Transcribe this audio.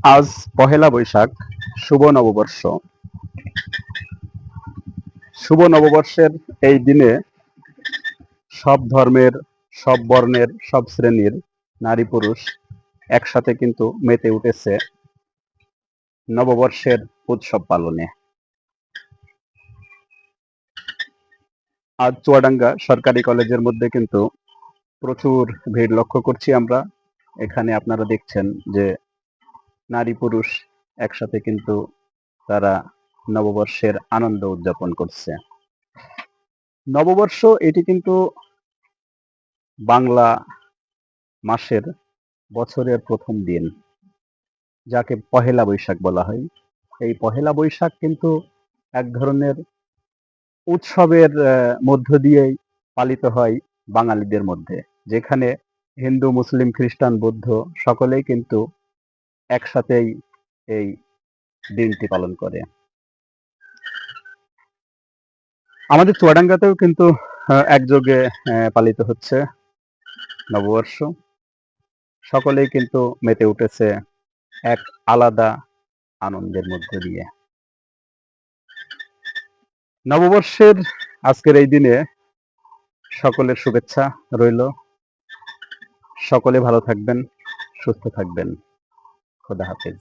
আজ পহেলা বৈশাখ, শুভ নববর্ষ। শুভ নববর্ষের এই দিনে সব ধর্মের, সব বর্ণের, সব শ্রেণীর নারী পুরুষ একসাথে কিন্তু মেতে উঠেছে নববর্ষের উৎসব পালনে। আজ চুয়াডাঙ্গা সরকারি কলেজের মধ্যে কিন্তু প্রচুর ভিড় লক্ষ্য করছি আমরা। এখানে আপনারা দেখছেন যে নারী পুরুষ একসাথে কিন্তু তারা নববর্ষের আনন্দ উদযাপন করছে। নববর্ষ এটি কিন্তু বাংলা মাসের বছরের প্রথম দিন, যাকে পহেলা বৈশাখ বলা হয়। এই পহেলা বৈশাখ কিন্তু এক ধরনের উৎসবের মধ্য দিয়েই পালিত হয় বাঙালিদের মধ্যে, যেখানে হিন্দু, মুসলিম, খ্রিস্টান, বৌদ্ধ সকলেই কিন্তু একসাথেই এই দিনটি পালন করে। আমাদের চুয়াডাঙ্গাতেও কিন্তু একযোগে পালিত হচ্ছে নববর্ষ। সকলেই কিন্তু মেতে উঠেছে এক আলাদা আনন্দের মধ্য দিয়ে। নববর্ষের আজকের এই দিনে সকলের শুভেচ্ছা রইল। সকলে ভালো থাকবেন, সুস্থ থাকবেন। খোদা হাফেজ।